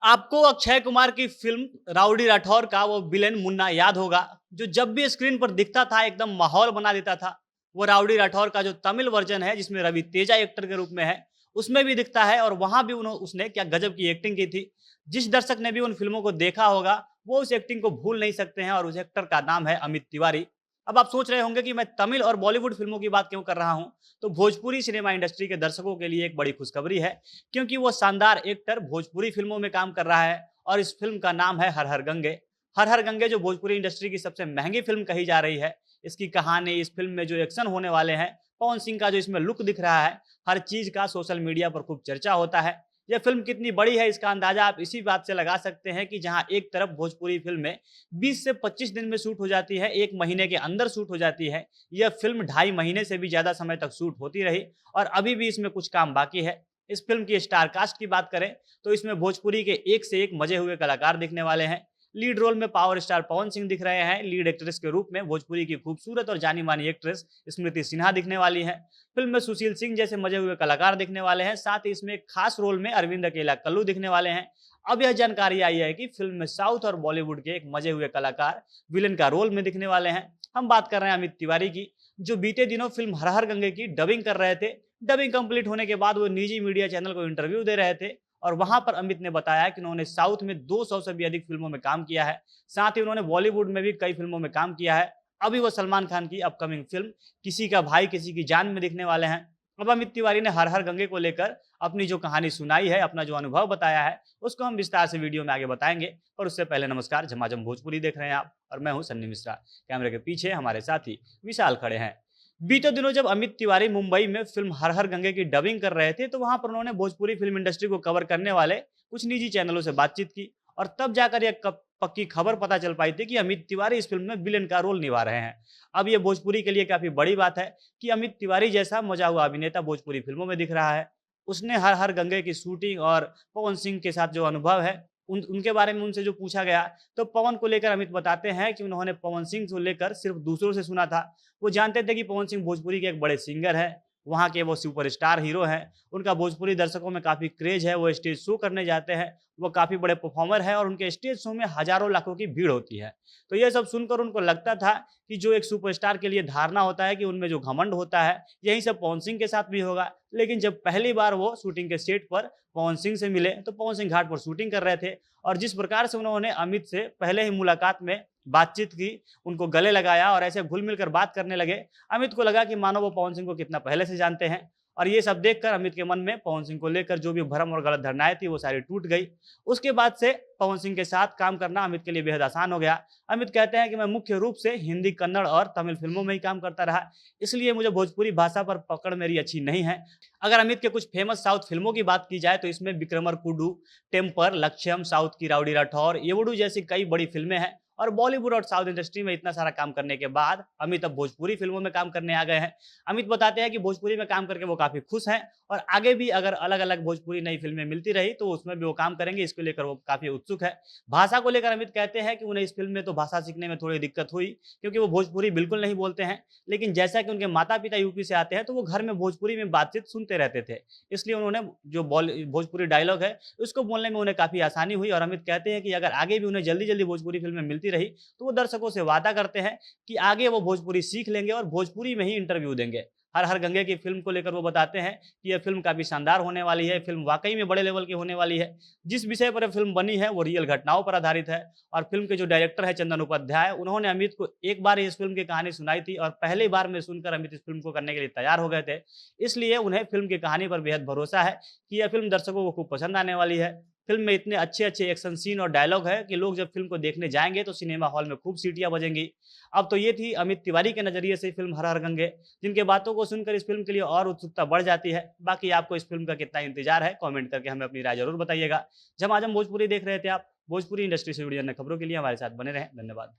आपको अक्षय कुमार की film rowdy Rathore का वो विलेन मुन्ना याद होगा, जो जब भी स्क्रीन पर दिखता था एकदम माहौल बना देता था। वो राउडी राठौर का जो तमिल वर्ज़न है जिसमें रवि तेजा एक्टर के रूप में है, उसमें भी दिखता है और वहाँ भी उसने क्या गज़ब की एक्टिंग की थी। जिस दर्शक ने भी उन फ़िल्मों को देखा होगा, वो उस एक्टिंग को भूल नहीं सकते हैं और उस एक्टर का नाम है अमित तिवारी। अब आप सोच रहे होंगे कि मैं तमिल और बॉलीवुड फ़िल्मों की बात क्यों कर रहा हूँ? तो भोजपुरी सिनेमा इंडस्ट्री के दर्शकों के लिए एक बड़ी खुशखबरी है, क्योंकि वो शानदार एक्टर भोजपुरी फ़िल्मों में काम कर रहा है और इस फ़िल्म का नाम है हर हर गंगे। हर हर गंगे जो भोजपुरी इंडस्ट्री की सबसे महँगी फ़िल्म कही जा रही है। इसकी कहानी, इस फ़िल्म में जो एक्शन होने वाले हैं, पवन सिंह का जो इसमें लुक दिख रहा है, हर चीज़ का सोशल मीडिया पर खूब चर्चा होता है। यह फ़िल्म कितनी बड़ी है इसका अंदाज़ा आप इसी बात से लगा सकते हैं कि जहाँ एक तरफ भोजपुरी फ़िल्में 20 से 25 दिन में शूट हो जाती है, 1 महीने के अंदर शूट हो जाती है, यह फ़िल्म ढाई महीने से भी ज़्यादा समय तक शूट होती रही और अभी भी इसमें कुछ काम बाकी है। इस फ़िल्म की स्टार कास्ट की बात करें तो इसमें भोजपुरी के एक से एक मजे हुए कलाकार दिखने वाले हैं। लीड रोल में पावर स्टार पवन सिंह दिख रहे हैं। लीड एक्ट्रेस के रूप में भोजपुरी की खूबसूरत और जानी-मानी एक्ट्रेस स्मृति सिन्हा दिखने वाली हैं। फ़िल्म में सुशील सिंह जैसे मजे हुए कलाकार दिखने वाले हैं। साथ ही इसमें एक खास रोल में अरविंद अकेला कल्लू दिखने वाले हैं। अब यह जानकारी आई है कि फ़िल्म में साउथ और बॉलीवुड के एक मजे हुए कलाकार विलेन का रोल में दिखने वाले हैं। हम बात कर रहे हैं अमित तिवारी की, जो बीते दिनों फ़िल्म हर हर गंगे की डबिंग कर रहे थे। डबिंग कंप्लीट होने के बाद वो निजी मीडिया चैनल को इंटरव्यू दे रहे थे और वहां पर अमित ने बताया कि उन्होंने साउथ में 200 से भी अधिक फिल्मों में काम किया है। साथ ही उन्होंने बॉलीवुड में भी कई फिल्मों में काम किया है। अभी वो सलमान खान की अपकमिंग फिल्म किसी का भाई किसी की जान में दिखने वाले हैं। अब अमित तिवारी ने हर हर गंगे को लेकर अपनी जो कहानी सुनाई है, अपना जो अनुभव बताया है, उसको हम विस्तार से वीडियो में आगे बताएंगे। और उससे पहले नमस्कार, झमाझम भोजपुरी देख रहे हैं आप और मैं हूं सन्नी मिश्रा। कैमरे के पीछे हमारे साथी विशाल खड़े हैं। बीते दिनों जब अमित तिवारी मुंबई में फिल्म हर हर गंगे की डबिंग कर रहे थे, तो वहां पर उन्होंने भोजपुरी फिल्म इंडस्ट्री को कवर करने वाले कुछ निजी चैनलों से बातचीत की और तब जाकर यह पक्की खबर पता चल पाई थी कि अमित तिवारी इस फिल्म में विलेन का रोल निभा रहे हैं। अब यह भोजपुरी के लिए काफी बड़ी बात है कि अमित तिवारी जैसा मजा हुआ अभिनेता भोजपुरी फिल्मों में दिख रहा है। उसने हर हर गंगे की शूटिंग और पवन सिंह के साथ जो अनुभव है, उनके बारे में उनसे जो पूछा गया, तो पवन को लेकर अमित बताते हैं कि उन्होंने पवन सिंह को लेकर सिर्फ दूसरों से सुना था। वो जानते थे कि पवन सिंह भोजपुरी के एक बड़े सिंगर हैं, वहाँ के वो सुपरस्टार हीरो हैं, उनका भोजपुरी दर्शकों में काफ़ी क्रेज़ है, वो स्टेज शो करने जाते हैं, वो काफ़ी बड़े परफॉर्मर हैं और उनके स्टेज शो में हज़ारों लाखों की भीड़ होती है। तो ये सब सुनकर उनको लगता था कि जो एक सुपरस्टार के लिए धारणा होता है कि उनमें जो घमंड होता है, यही सब पवन सिंह के साथ भी होगा। लेकिन जब पहली बार वो शूटिंग के सेट पर पवन सिंह से मिले, तो पवन सिंह घाट पर शूटिंग कर रहे थे और जिस प्रकार से उन्होंने अमित से पहले ही मुलाकात में बातचीत की, उनको गले लगाया और ऐसे घुल-मिल कर बात करने लगे। अमित को लगा कि मानो वो पवन सिंह को कितना पहले से जानते हैं और ये सब देखकर अमित के मन में पवन सिंह को लेकर जो भी भ्रम और गलत धारणाएँ थी, वो सारी टूट गई। उसके बाद से पवन सिंह के साथ काम करना अमित के लिए बेहद आसान हो गया। अमित कहते हैं कि मैं मुख्य रूप से हिंदी, कन्नड़ और तमिल फ़िल्मों में ही काम करता रहा, इसलिए मुझे भोजपुरी भाषा पर पकड़ मेरी अच्छी नहीं है। अगर अमित के कुछ फेमस साउथ फ़िल्मों की बात की जाए, तो इसमें विक्रमरकुडु, टेम्पर, लक्ष्यम, साउथ की राउडी राठौर, येवुडू जैसी कई बड़ी फ़िल्में हैं। और बॉलीवुड और साउथ इंडस्ट्री में इतना सारा काम करने के बाद अमित अब भोजपुरी फिल्मों में काम करने आ गए हैं। अमित बताते हैं कि भोजपुरी में काम करके वो काफ़ी खुश हैं और आगे भी अगर अलग-अलग भोजपुरी नई फ़िल्में मिलती रही, तो उसमें भी वो काम करेंगे, इसको लेकर वो काफ़ी उत्सुक है। भाषा को लेकर अमित कहते हैं कि उन्हें इस फ़िल्म में तो भाषा सीखने में थोड़ी दिक्कत हुई, क्योंकि वो भोजपुरी बिल्कुल नहीं बोलते हैं। लेकिन जैसा कि उनके माता-पिता यूपी से आते हैं, तो वो घर में भोजपुरी में बातचीत सुनते रहते थे। इसलिए उन्होंने जो भोजपुरी डायलॉग है, उसको बोलने में उन्हें काफ़ी आसानी हुई और अमित कहते हैं कि अगर आगे भी उन्हें जल्दी-जल्दी भोजपुरी फ़िल्में मिलती रही, तो वो दर्शकों से वादा करते हैं कि आगे वो भोजपुरी सीख लेंगे और भोजपुरी में ही इंटरव्यू देंगे। हर हर गंगे की फ़िल्म को लेकर वो बताते हैं कि यह फ़िल्म काफ़ी शानदार होने वाली है, फ़िल्म वाक़ई में बड़े लेवल की होने वाली है। जिस विषय पर ये फ़िल्म बनी है, वो रियल घटनाओं पर आधारित है और फ़िल्म के जो डायरेक्टर हैं चंदन उपाध्याय, उन्होंने अमित को एक बार इस फ़िल्म की कहानी सुनाई थी और पहली बार में सुनकर अमित इस फ़िल्म को करने के लिए तैयार हो गए थे। इसलिए उन्हें फ़िल्म की कहानी पर बेहद भरोसा है कि यह फ़िल्म दर्शकों को खूब पसंद आने वाली है। फ़िल्म में इतने अच्छे-अच्छे एक्शन सीन और डायलॉग है कि लोग जब फ़िल्म को देखने जाएँगे, तो सिनेमा हॉल में खूब सीटियाँ बजेंगी। अब तो ये थी अमित तिवारी के नज़रिए से फ़िल्म हर हर गंगे, जिनके बातों को सुनकर इस फ़िल्म के लिए और उत्सुकता बढ़ जाती है। बाकी आपको इस फ़िल्म का कितना इंतज़ार है, कमेंट करके हमें अपनी राय ज़रूर बताइएगा। झमाझम भोजपुरी देख रहे थे आप। भोजपुरी इंडस्ट्री से जुड़ी अन्य खबरों के लिए हमारे साथ बने रहें। धन्यवाद।